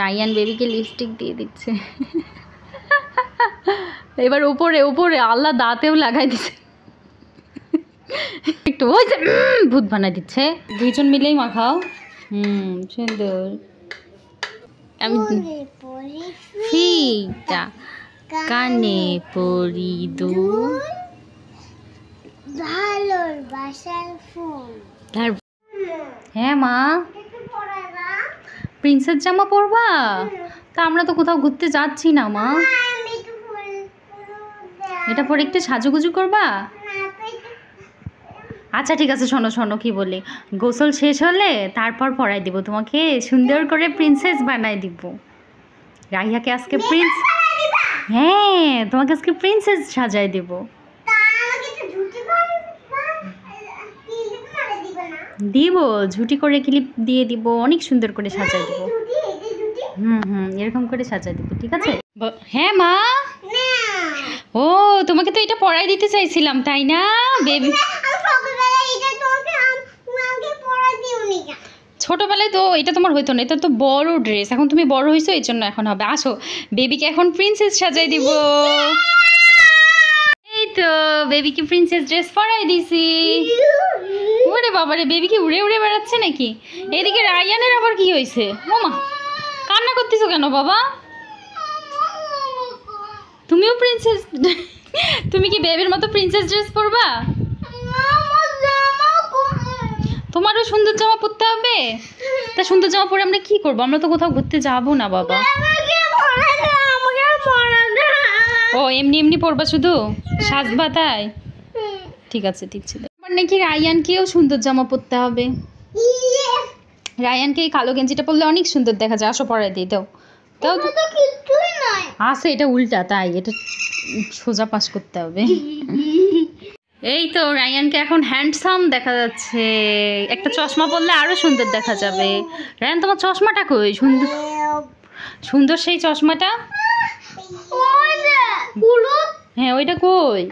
Ryan বেবিকে lipstick দিয়ে দিচ্ছে। এবার উপরে উপরে আল্লাহ দাঁতেও লাগাই দিচ্ছে, একটু ওই যে ভূত বানাই দিচ্ছে। দুইজন মিলেই মাখাও। সুন্দর। আমি ফিটা কানে পরি দুল ভালোবাসার ফুল। হ্যাঁ মা, প্রিন্সেস জামা পরবা? তা আমরা তো কোথাও ঘুরতে যাচ্ছি না মা। এটা পরে একটু সাজুগুজু করবা? আচ্ছা ঠিক আছে, শোনো শোনো কি বলি, গোসল শেষ হলে তারপর পরাই দিব তোমাকে, সুন্দর করে প্রিন্সেস বানাই দিব। রাইহাকে আজকে প্রিন্স, হ্যাঁ তোমাকে আজকে প্রিন্সেস সাজাই দিব। দিব, ঝুটি করে ক্লিপ দিয়ে দিব, অনেক সুন্দর করে সাজাই দিব। এরকম করে সাজাই দিব, ঠিক আছে? হ্যাঁ মা। ও তোমাকে তো এটা পরাই দিতে চাইছিলাম, তাই না বেবি? ছোটবেলায় তো এটা তোমার হইতো না, এটা তো বড় ড্রেস, এখন তুমি বড় হয়েছো এই জন্য এখন হবে। আসো বেবিকে এখন প্রিন্সেস সাজাই দিব। এই তো বেবিকে প্রিন্সেস ড্রেস পরাই দিছি। ওরে বাবারে, বেবি কি উড়ে উড়ে বেড়াচ্ছে নাকি? এদিকে রায়ানের আবার কি হয়েছে? ওমা কান্না করতেছো কেন বাবা? তুমিও প্রিন্সেস, তুমি কি বেবির মতো প্রিন্সেস ড্রেস পরবা? তোমারও সুন্দর জামা পরতে হবে। তা সুন্দর জামা পরে আমরা কি করবো? আমরা তো কোথাও ঘুরতে যাবো না বাবা। ও এমনি এমনি পরবা শুধু, সাজবা তাই? ঠিক আছে ঠিক ছিল। আমার নাকি রায়ানকেও সুন্দর জামা পরতে হবে। রায়ানকে এই কালো গেঞ্জিটা পরলে অনেক সুন্দর দেখা যায়। আসো পরাই দিই, দাও দাও। আছে এটা উল্টা, তাই এটা সোজা পাশ করতে হবে। এই তো রায়ানকে এখন হ্যান্ডসাম দেখা যাচ্ছে। একটা চশমা পরলে আরো সুন্দর দেখা যাবে। রায়ান তোমার চশমাটা কই? সুন্দর সুন্দর সেই চশমাটা। হ্যাঁ ওইটা কই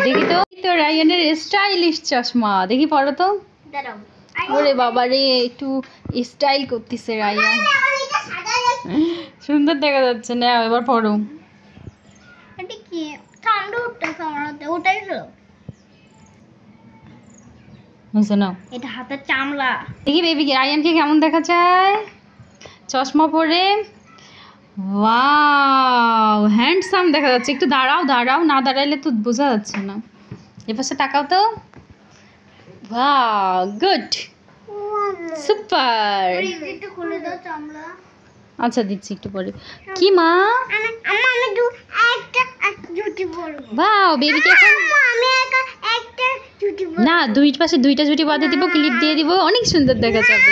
দেখি তো। তো রায়ানের স্টাইলিশ চশমা, দেখি পরো তো। ওরে বাবা রে, একটু স্টাইল করতেছে রায়ান, সুন্দর দেখা যাচ্ছে না। এবার পরো। এটা হাতের চামড়া। দেখি বেবি রায়ানকে কেমন দেখা যায় চশমা পরে। ওয়াও হ্যান্ডসাম দেখা যাচ্ছে। একটু দাঁড়াও দাঁড়াও, না দাঁড়াইলে তো বোঝা যাচ্ছে না। এপাশে তাকাও তো। Wow good, super. আচ্ছা দিচ্ছি একটু পরে। কি মা? ওয়াও বেবিকে এখন না, দুই পাশে দুইটা ঝুটি বাঁধে দিব, ক্লিপ দিয়ে দিব, অনেক সুন্দর দেখা যাবে।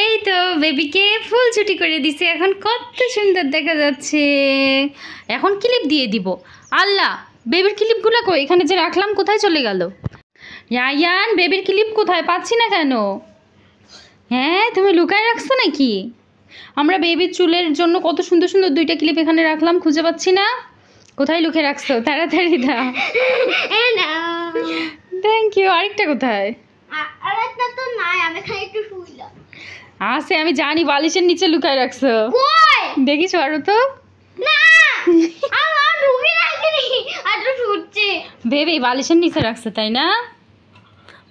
এই তো বেবিকে ফুল ছুটি করে দিছে, এখন কত সুন্দর দেখা যাচ্ছে। এখন ক্লিপ দিয়ে দিব। আল্লাহ বেবির ক্লিপগুলো কই? এখানে যে রাখলাম কোথায় চলে গেল? রায়ান বেবির ক্লিপ কোথায়? পাচ্ছি না কেন? হ্যাঁ তুমি লুকায় রাখছো নাকি? আমরা বেবির চুলের জন্য কত সুন্দর সুন্দর দুইটা ক্লিপ এখানে রাখলাম, খুঁজে পাচ্ছি না। কোথায় লুকিয়ে রাখছো? তাড়াতাড়ি দাও। Thank you. আরেকটা কোথায়? আছে আমি জানি, বালিশের নিচে লুকায় রাখছো। দেখিস আরো তো। বেবি বালিশের নিচে রাখছে তাই না?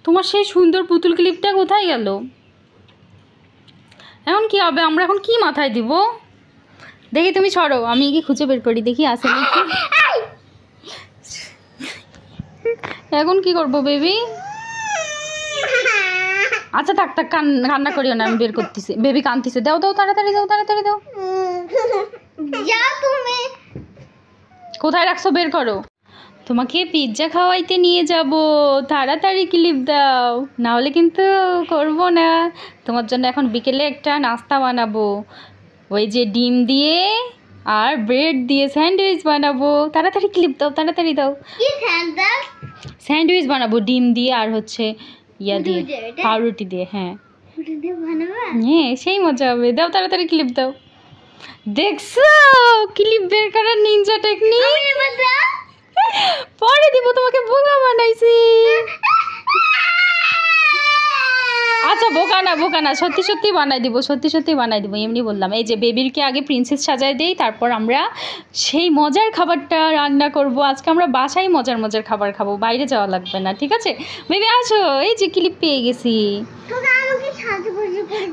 তোমার সেই সুন্দর পুতুল ক্লিপটা কোথায় গেল? এখন কি হবে? আমরা এখন কি মাথায় দিব? দেখি তুমি ছড়ো, আমি কি খুঁজে বের করি দেখি আছে নাকি। এখন কি করবো বেবি? আচ্ছা থাক থাক, কান্না করিও না, আমি বের করতেছি। বেবি কাঁদতেছে, দাও দাও তাড়াতাড়ি দাও, তাড়াতাড়ি দাও। কোথায় রাখছো বের করো। তোমাকে পিৎজা খাওয়াইতে নিয়ে যাব, তাড়াতাড়ি ক্লিপ দাও, না হলে কিন্তু করব না। তোমার জন্য এখন বিকেলে একটা নাস্তা বানাবো, ওই যে ডিম দিয়ে আর ব্রেড দিয়ে স্যান্ডউইচ বানাবো। তাড়াতাড়ি ক্লিপ দাও, তাড়াতাড়ি দাও। স্যান্ডউইচ বানাবো ডিম দিয়ে আর হচ্ছে ইয়া দিয়ে, পাউরুটি দিয়ে। হ্যাঁ হ্যাঁ সেই মজা হবে। দাও তাড়াতাড়ি ক্লিপ দাও। দেখছো ক্লিপ বের করার নিনজা টেকনিক? পরে দিব, তোমাকে বোকা বানাইছি। আচ্ছা বোকা না, সত্যি সত্যি বানাই দিব, সত্যি সত্যি বানাই দিব, এমনি বললাম। এই যে বেবিরকে আগে প্রিন্সেস সাজায় দেই, তারপর আমরা সেই মজার খাবারটা রান্না করব। আজকে আমরা বাসায় মজার মজার খাবার খাবো, বাইরে যাওয়া লাগবে না, ঠিক আছে? বেবি আসো, এই যে ক্লিপ পেয়ে গেছি,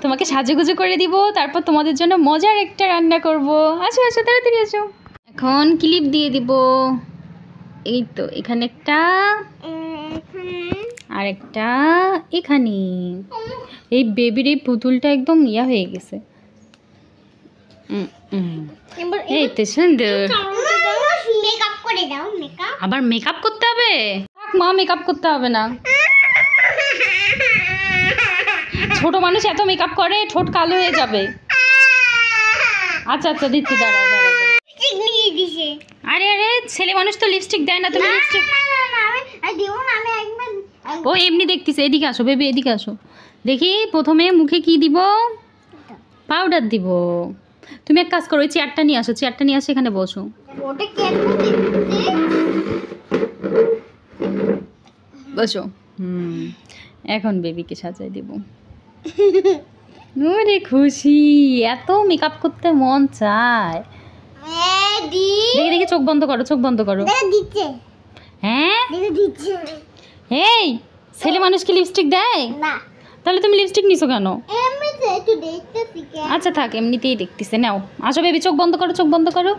তোমাকে সাজুগুজু করে দিব, তারপর তোমাদের জন্য মজার একটা রান্না করব। আসো আসো, তাড়াতাড়ি আসো। এখন ক্লিপ দিয়ে দিব, এই তো এখানে একটা, আর একটা এখানে। এই বেবির এই পুতুলটা একদম ইয়া হয়ে গেছে। এই তো সুন্দর। আবার মেকআপ করতে হবে? মা মেকআপ করতে হবে না, ছোট মানুষ এত মেকআপ করে ঠোঁট কালো হয়ে যাবে। আচ্ছা আচ্ছা দিচ্ছি, দাঁড়াও দাঁড়াও। আরে আরে ছেলে মানুষ তো লিপস্টিক দেয় না, তুমি লিপস্টিক। ও এমনি দেখতেছে, এদিকে আসো বেবি, এদিকে আসো। দেখি প্রথমে মুখে কি দিব? পাউডার দিব। তুমি এক কাজ করো, ওই চেয়ারটা নিয়ে আসো, চেয়ারটা নিয়ে আসো, এখানে বসো। বসো। এখন বেবিকে সাজাই দিব। ওরে খুশি, এত মেকআপ করতে মন চায়। দেখি দেখি, চোখ বন্ধ করো, চোখ বন্ধ করো। হ্যাঁ এই ছেলে মানুষ কি লিপস্টিক দেয় না? তাহলে তুমি লিপস্টিক নিছো কেন? আচ্ছা থাক, এমনিতেই দেখতেছে। নাও আসো বেবি, চোখ বন্ধ করো, চোখ বন্ধ করো।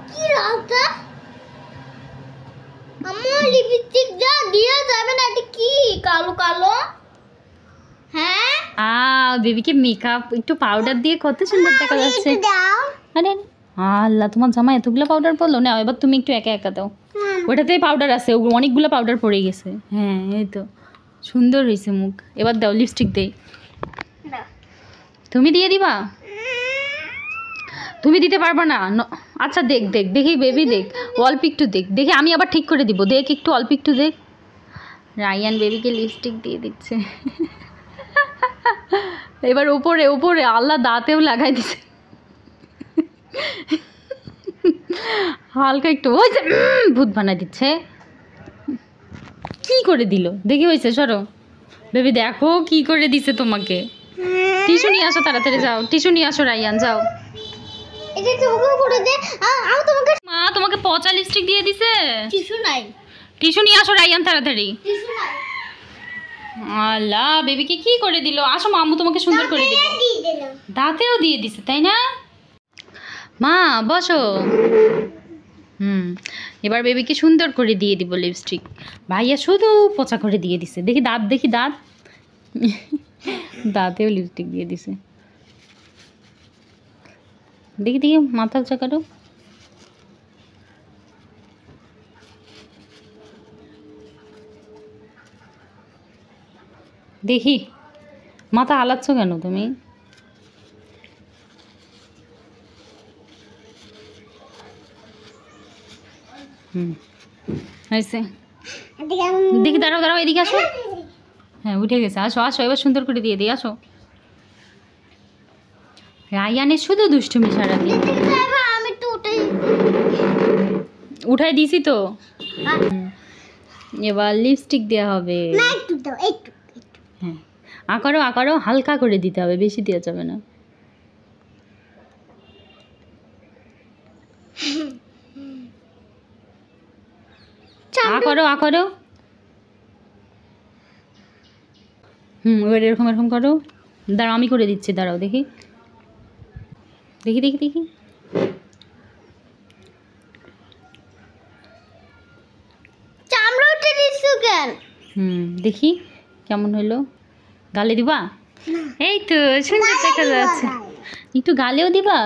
আমার লিপস্টিক যা দিয়া যাবে না, এটা কি কালো কালো? হ্যাঁ বেবিকে মেকআপ একটু পাউডার দিয়ে কত সুন্দর দেখা যাচ্ছে। আরে আল্লাহ, তোমার জামা এতগুলো পাউডার পড়লো না, এবার তুমি একটু একা একা দাও। ওটাতেই পাউডার আছে, অনেকগুলো পাউডার পড়ে গেছে। হ্যাঁ এই তো সুন্দর হয়েছে মুখ। এবার দাও লিপস্টিক দেই। তুমি দিয়ে দিবা? তুমি দিতে পারবা না? আচ্ছা দেখ দেখ, দেখি বেবি দেখ, অল্প একটু দেখ, দেখি আমি আবার ঠিক করে দিব। দেখ একটু, অল্প একটু দেখ। রায়ান বেবিকে লিপস্টিক দিয়ে দিচ্ছে। এবার উপরে উপরে আল্লাহ দাঁতেও লাগাই দিছে হালকা একটু, ওই যে ভূত বানাই দিচ্ছে। কি করে দিল দেখি, হয়েছে সরো বেবি, দেখো কি করে দিছে তোমাকে। টিস্যু নিয়ে আসো, তাড়াতাড়ি যাও, টিস্যু নিয়ে আসো রায়ান, যাও। মা তোমাকে পচা লিপস্টিক দিয়ে দিছে। টিস্যু নাই, টিস্যু নিয়ে আসো রায়ান, তাড়াতাড়ি। আল্লাহ বেবিকে কি করে দিল। আসো মা, আম্মু তোমাকে সুন্দর করে দিব। দাঁতেও দিয়ে দিছে, তাই না? মা বসো। এবার বেবিকে সুন্দর করে দিয়ে দিব লিপস্টিক। ভাইয়া শুধু পচা করে দিয়ে দিছে। দেখি দাঁত, দেখি দাঁত। দাঁতেও লিপস্টিক দিয়ে দিছে। দেখি দেখি মাথা উঁচা করো। দেখি মাথা হালাচ্ছ কেন তুমি? হয়েছে। দেখি দাঁড়াও দাঁড়াও, এদিকে আসো। হ্যাঁ উঠে গেছে, আসো আসো, এবার সুন্দর করে দিয়ে দিই, আসো। রায়ানের শুধু দুষ্টুমি সারাদিন। উঠাই দিছি তো। এবার লিপস্টিক দেওয়া হবে। হ্যাঁ আঁকারো আঁকারো, হালকা করে দিতে হবে, বেশি দেওয়া যাবে না। আঁকারো আঁকারো। এবার এরকম এরকম করো। দাঁড়াও আমি করে দিচ্ছি, দাঁড়াও দেখি দেখি দেখি দেখি। দেখি কেমন হলো। গালে দিবা? এই তো সুন্দর দেখা যাচ্ছে। একটু গালেও দিবা?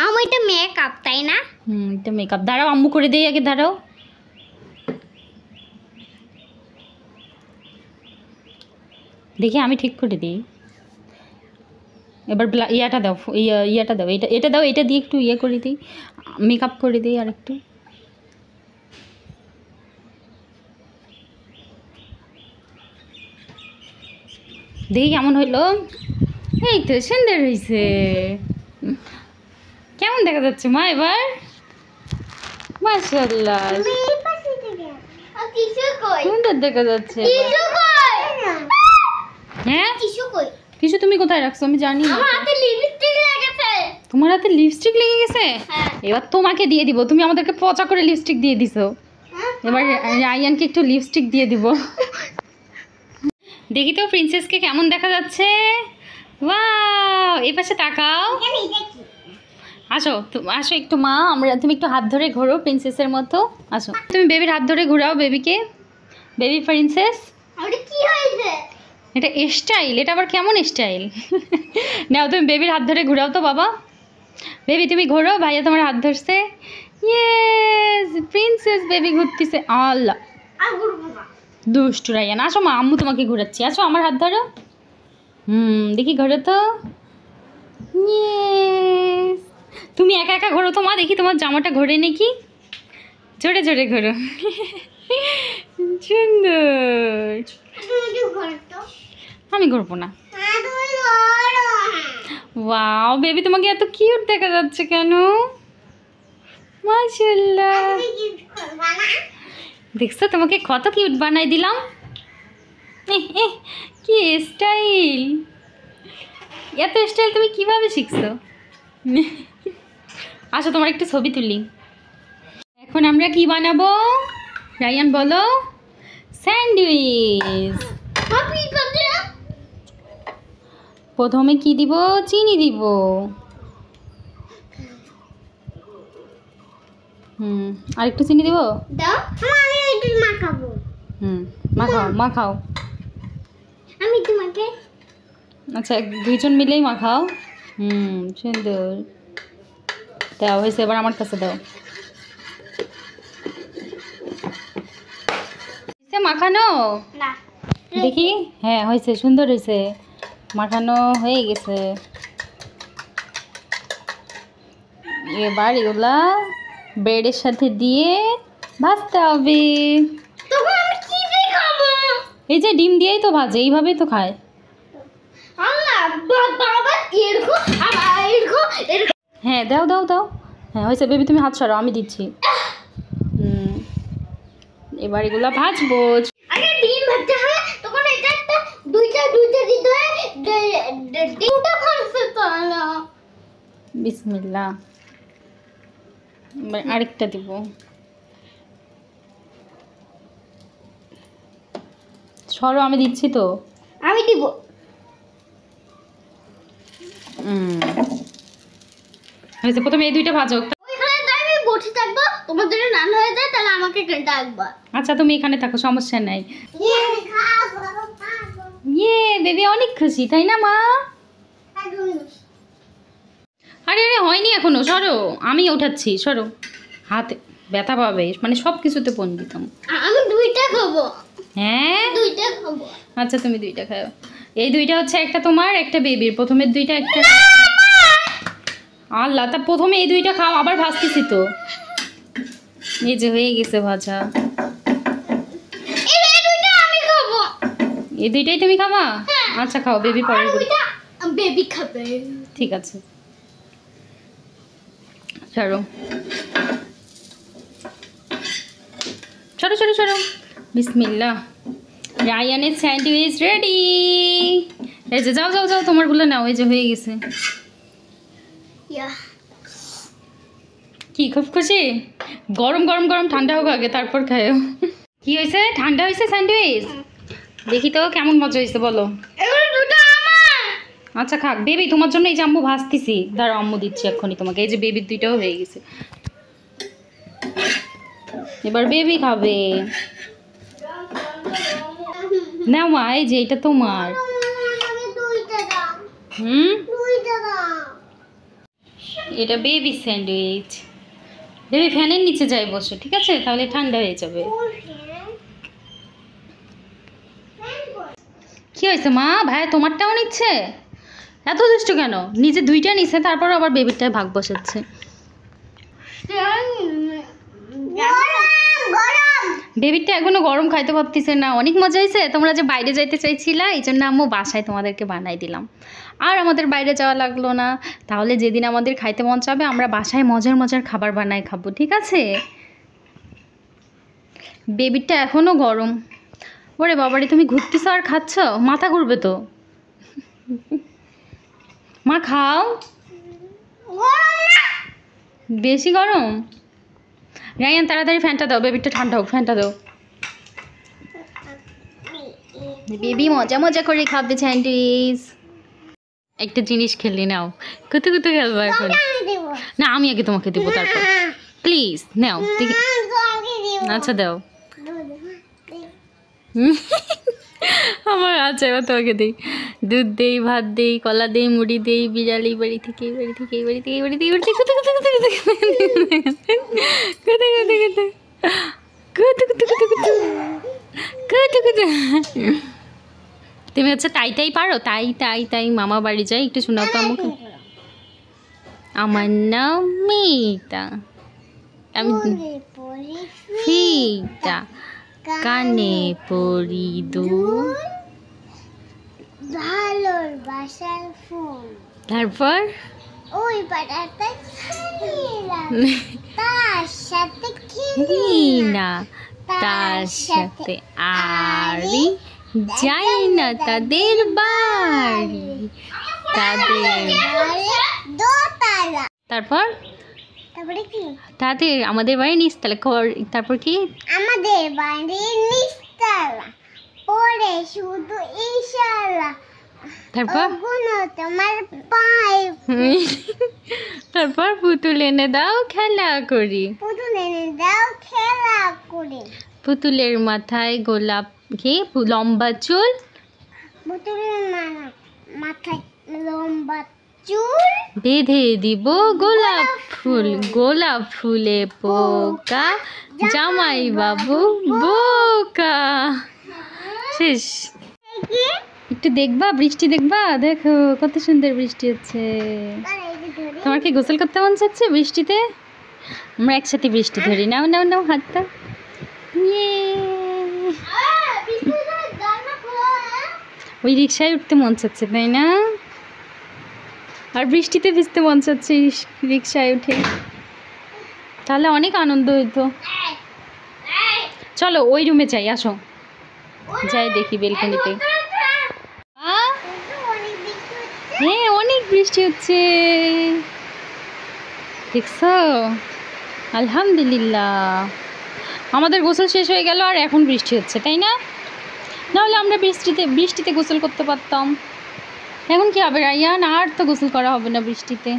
আমার এটা মেকআপ, তাই না? এটা মেকআপ। দাঁড়াও আম্মু করে দেই আগে, দাঁড়াও। দেখি আমি ঠিক করে দিই। এবার ইয়াটা দাও, ইয়াটা দাও, এটা দাও, এটা দিয়ে একটু ইয়ে করে দিই, মেকআপ করে দিই আর একটু। দেখি কেমন হইলো। এই তো সুন্দর হয়েছে। কেমন দেখা যাচ্ছে মা এবার? মাশাআল্লাহ সুন্দর দেখা যাচ্ছে। হ্যাঁ টিস্যু কই? কিছু তুমি কোথায় রাখছো আমি জানি না। আমার হাতে লিপস্টিক লেগেছে। তোমার হাতে লিপস্টিক লেগে গেছে? হ্যাঁ। এবার তোমাকে দিয়ে দিব, তুমি আমাদেরকে পচা করে লিপস্টিক দিয়ে দিছো। এবার রায়ানকে একটু লিপস্টিক দিয়ে দিব। দেখি তো প্রিন্সেসকে কেমন দেখা যাচ্ছে। ওয়াও, এই পাশে তাকাও। আসো আসো একটু মা, তুমি একটু হাত ধরে ঘোরো প্রিন্সেসের মতো। আসো তুমি বেবির হাত ধরে ঘোরাও বেবিকে, বেবি প্রিন্সেস। ওটা কি হয়েছে? এটা স্টাইল, এটা আবার কেমন স্টাইল? নাও তুমি বেবির হাত ধরে ঘোরাও তো বাবা। বেবি তুমি ঘোরো, ভাইয়া তোমার হাত ধরছে। ইয়েস, প্রিন্সেস বেবি ঘুরতেছে। আল্লাহ, আর ঘুরবো না। দুষ্টু রায়ান। আসো মা, আম্মু তোমাকে ঘোরাচ্ছি। আসো আমার হাত ধরো। দেখি ঘোরো তো। ইয়েস, তুমি একা একা ঘোরো তো মা, দেখি তোমার জামাটা ঘোরে নাকি। জোরে জোরে ঘোরো। সুন্দর। তুমি ঘুরতো? আমি ঘুরবো না। হ্যাঁ তুমি ঘুরো। ওয়াও বেবি, তোমাকে এত কিউট দেখা যাচ্ছে কেন? মাশাআল্লাহ, তুমি কি করবা না? দেখছো তোমাকে কত কিউট বানাই দিলাম। কি স্টাইল, এত স্টাইল তুমি কিভাবে শিখছো? আসো তোমার একটু ছবি তুলি। এখন আমরা কি বানাবো রায়ান বলো? স্যান্ডউইচ। Happy birthday. প্রথমে কি দিব? চিনি দিব। আর একটু চিনি দিব। দাও, আমি একটু মাখাবো। মাখাও মাখাও। আমি তোমাকে আচ্ছা, দুইজন মিলেই মাখাও। সুন্দর। দাও, হয়েছে, এবার আমার কাছে দাও। মাখানো না। দেখি। হ্যাঁ হয়েছে, সুন্দর হয়েছে, মাখানো হয়ে গেছে। এবার এগুলা ব্রেডের সাথে দিয়ে ভাজতে হবে। তখন আমি কি দিয়ে খাবো? এই যে ডিম দিয়েই তো ভাজে, এইভাবেই তো খায়। আল্লাহ, বাবা এরকম আবার এরকম। হ্যাঁ দাও দাও দাও। হ্যাঁ হয়েছে বেবি, তুমি হাত সরাও, আমি দিচ্ছি। এবার এগুলা ভাজবো। আগে ডিম ভাজতে হয়, তখন এটা একটা দুইটা দিতে হয়। ডিমটা ভাজতে তো না। বিসমিল্লাহ। এবার আরেকটা দিব। সরো, আমি দিচ্ছি তো। আমি দিব। হয়েছে, প্রথমে এই দুইটা ভাজো। ওইখানে তাই আমি বসে থাকবো, তোমার যদি নান হয়ে যায় তাহলে আমাকে ডাকবা। আচ্ছা তুমি এখানে থাকো, সমস্যা নাই। ইয়ে বেবি অনেক খুশি, তাই না মা? আরে আরে হয়নি এখনো, সরো, আমি উঠাচ্ছি, সরো। হাতে ব্যথা পাবে, মানে সব কিছুতে পণ দিতাম। আমি দুইটা খাবো। হ্যাঁ দুইটা খাবো। আচ্ছা তুমি দুইটা খাও। এই দুইটা হচ্ছে একটা তোমার একটা বেবির, প্রথমের দুইটা একটা। আল্লাহ, তা প্রথমে এই দুইটা খাও, আবার ভাজতেছি তো। এই যে হয়ে গেছে ভাজা। এই দুইটা আমি খাবো। এই দুইটাই তুমি খাবা? আচ্ছা খাও, বেবি পরে খাবে। বেবি খাবে। ঠিক আছে, ছাড়ো সরো সরো সরো। বিসমিল্লাহ। রায়ানের স্যান্ডউইচ রেডি। এই যে যাও যাও যাও, তোমারগুলো নাও। এই যে হয়ে গেছে। কি খুব খুশি? গরম গরম গরম, ঠান্ডা হোক আগে, তারপর খাও। কি হয়েছে? ঠান্ডা হয়েছে স্যান্ডউইচ? দেখি তো কেমন মজা হয়েছে বলো। এগুলো দুটো আমার। আচ্ছা খাক বেবি, তোমার জন্য এই যে আম্মু ভাজতেছি, দাঁড়াও আম্মু দিচ্ছি এক্ষুনি তোমাকে। এই যে বেবির দুইটাও হয়ে গেছে, এবার বেবি খাবে। নাও মা, এই যে এটা তোমার। এটা বেবি স্যান্ডউইচ। বেবি ফ্যানের নিচে যাই বসো, ঠিক আছে? তাহলে ঠান্ডা হয়ে যাবে। কি হয়েছে মা? ভাই তোমারটাও নিচ্ছে? এত দুষ্ট কেন? নিজে দুইটা নিচ্ছে, তারপর আবার বেবিরটায় ভাগ বসাচ্ছে। বেবিরটা এখনো গরম খাইতে পারতেছে না। অনেক মজা হয়েছে। তোমরা যে বাইরে যাইতে চাইছিলা, এই জন্য আম্মু বাসায় তোমাদেরকে বানাই দিলাম। আর আমাদের বাইরে যাওয়া লাগলো না। তাহলে যেদিন আমাদের খাইতে মন চাবে, আমরা বাসায় মজার মজার খাবার বানাই খাবো, ঠিক আছে? বেবিরটা এখনো গরম। ওরে বাবারে, তুমি ঘুরতেছো আর খাচ্ছ? মাথা ঘুরবে তো। মা খাও, বেশি গরম। রায়ান তাড়াতাড়ি ফ্যানটা দাও, বেবিটা ঠান্ডা হোক, ফ্যানটা দাও। বেবি মজা মজা করে খাবে স্যান্ডউইচ। একটা জিনিস খেলে নাও, কত কত খেলবো এখন। না আমি আগে তোমাকে দেবো, তারপর প্লিজ নাও দেখি। আচ্ছা দাও। আমার আচ্ছা এবার তোমাকে দিই, দুধ দেই, ভাত দেই, কলা দেই, মুড়ি দেই, বিড়ালি বাড়ি থেকে এই বাড়ি থেকে এই বাড়ি থেকে এই বাড়ি থেকে এই বাড়ি থেকে তুমি হচ্ছে তাই তাই পারো, তাই তাই তাই মামা বাড়ি যাই, একটু শোনাও তো আমাকে। আমার নাম মিতা, আমি ফিতা, কানে পরি দুল, ভালোবাসার ফুল। তারপর ওই পাটাটা ছিলাম, তার সাথে খেলি না, তার সাথে আরি, যাই না তাদের বাড়ি, তাদের দোতলা। তারপর তারপরে কি? তাদের আমাদের বাড়ি নিচতলা। তারপর কি? আমাদের বাড়ি নিচতলা, পরে শুধু ইশারা, তারপর ওগুলো তোমার পায়ে। তারপর পুতুল এনে দাও খেলা করি, পুতুল এনে দাও খেলা করে। পুতুলের মাথায় গোলাপ কি লম্বা চুল, পুতুলের মাথায় লম্বা চুল, বেঁধে দিব গোলাপ ফুল, গোলাপ ফুলে পোকা, জামাই বাবু বোকা। শেষ। একটু দেখবা বৃষ্টি, দেখবা, দেখো কত সুন্দর বৃষ্টি হচ্ছে। তোমার কি গোসল করতে মন চাচ্ছে বৃষ্টিতে? আমরা একসাথে বৃষ্টি ধরি। নাও নাও নাও হাতটা। ওই রিক্সায় উঠতে মন চাচ্ছে তাই না? আর বৃষ্টিতে ভিজতে মন চাচ্ছে রিক্সায় উঠে, তাহলে অনেক আনন্দ হইতো। চলো ওই রুমে যাই, আসো যাই দেখি বেলকনিতে। হ্যাঁ অনেক বৃষ্টি হচ্ছে, দেখছো? আলহামদুলিল্লাহ আমাদের গোসল শেষ হয়ে গেল আর এখন বৃষ্টি হচ্ছে, তাই না? নাহলে আমরা বৃষ্টিতে গোসল করতে পারতাম। এখন কি হবে রায়ান? আর তো গোসল করা হবে না বৃষ্টিতে।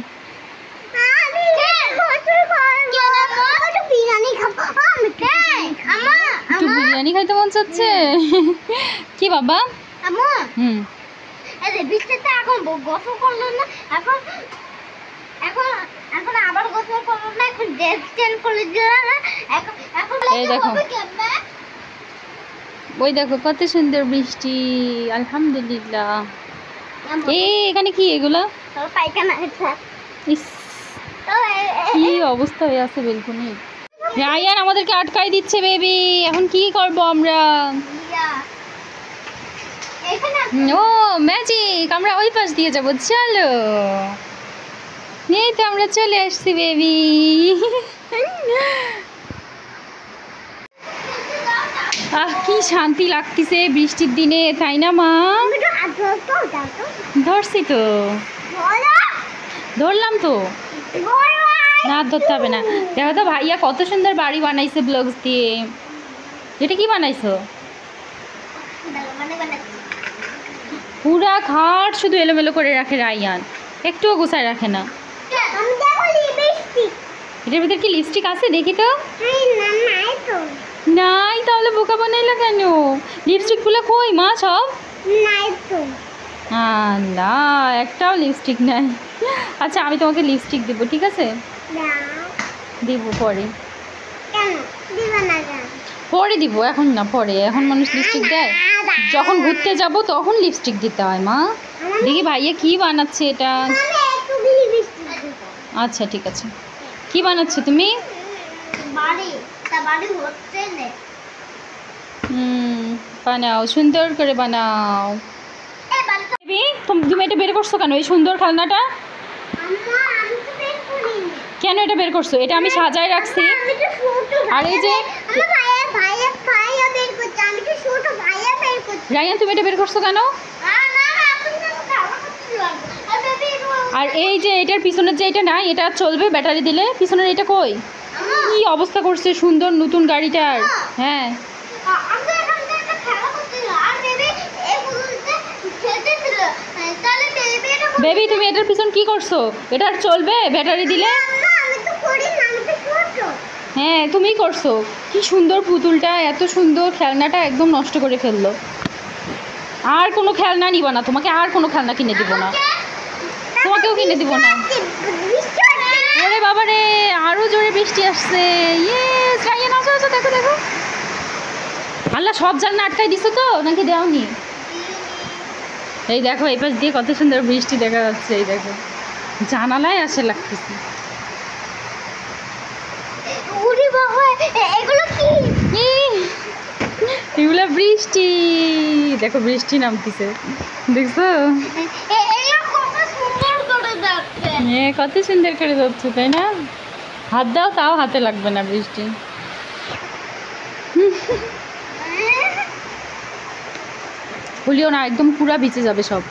একটু বিরিয়ানি খাইতে মন চাচ্ছে। কি বাবা? হুম বৃষ্টিতে এখন গোসল করলো না, এখন এখন এখন আবার গোসল করলো না, এখন ড্রেস চেঞ্জ করে দিল না, এখন এখন এই দেখো, ওই দেখো কত সুন্দর বৃষ্টি, আলহামদুলিল্লাহ। এখানে কি এগুলা? পায়খানা। ইস কি অবস্থা হয়ে আছে বেলকনি। রায়ান আমাদেরকে আটকাই দিচ্ছে বেবি, এখন কি করব আমরা? ও ম্যাজিক, আমরা ওই পাশ দিয়ে যাবো, চলো। এই তো আমরা চলে আসছি বেবি। আহ কি শান্তি লাগতেছে বৃষ্টির দিনে, তাই না মা? ধরছি তো, ধরলাম তো। না ধরতে হবে না। দেখো তো ভাইয়া কত সুন্দর বাড়ি বানাইছে ব্লগস দিয়ে। এটা কি বানাইছো? পুরা খাট শুধু এলোমেলো করে রাখে রায়ান, একটুও গোছায় রাখে না। এটার ভিতরে কি লিপস্টিক আছে দেখি তো? নাই, তাহলে বোকা বানাইলো কেন? লিপস্টিকগুলো কই মা সব? না একটাও লিপস্টিক নাই। আচ্ছা আমি তোমাকে লিপস্টিক দেবো, ঠিক আছে? দিব পরে। পরে দিব, এখন না, পরে। এখন মানুষ লিপস্টিক দেয় যখন ঘুরতে যাব তখন লিপস্টিক দিতে হয় মা। দেখি ভাইয়া কি বানাচ্ছে এটা। আচ্ছা ঠিক আছে, কি বানাচ্ছো তুমি? বানাও, সুন্দর করে বানাও। তুমি এটা বের করছো কেন, এই সুন্দর খেলনাটা? কেন এটা বের করছো? এটা আমি সাজায় রাখছি। আর এই যে রায়ান তুমি এটা বের করছো কেন? আর বেবি আর এই যে এটার পিছনের যে এটা না, এটা আর চলবে ব্যাটারি দিলে? পিছনের এটা কই? কি অবস্থা করছে সুন্দর নতুন গাড়িটার। হ্যাঁ আমরা এখান থেকে একটা খেলা করছিল আর বেবি এই ফুলতে খেলতেছিল। তাহলে বেবি এটা বেবি তুমি এটার পিছন কি করছো? এটা আর চলবে ব্যাটারি দিলে? না আমি তো করি না, আমি তো ছোট। হ্যাঁ তুমিই করছো। কি সুন্দর পুতুলটা, এত সুন্দর খেলনাটা একদম নষ্ট করে ফেললো। আর কোনো খেলনা নিব না, তোমাকে আর কোনো খেলনা কিনে দিব না, তোমাকেও কিনে দিব না। ওরে বাবা রে, আরো জোরে বৃষ্টি আসছে। ইয়ে চাইয়ে না, আসো দেখো দেখো। আল্লাহ সব জানলা আটকাই দিছো তো নাকি দেওনি? এই দেখো এই পাশ দিয়ে কত সুন্দর বৃষ্টি দেখা যাচ্ছে। এই দেখো জানালায় আসে লাগতেছে। উড়ি বাবা, এগুলো কি? এগুলা বৃষ্টি, দেখো বৃষ্টি নামতেছে, দেখছো? এগুলো কত সুন্দর করে যাচ্ছে। হ্যাঁ কত সুন্দর করে যাচ্ছে তাই না? হাত দাও তাও হাতে লাগবে না বৃষ্টি। খুলিও না, একদম পুরা ভিজে যাবে সব।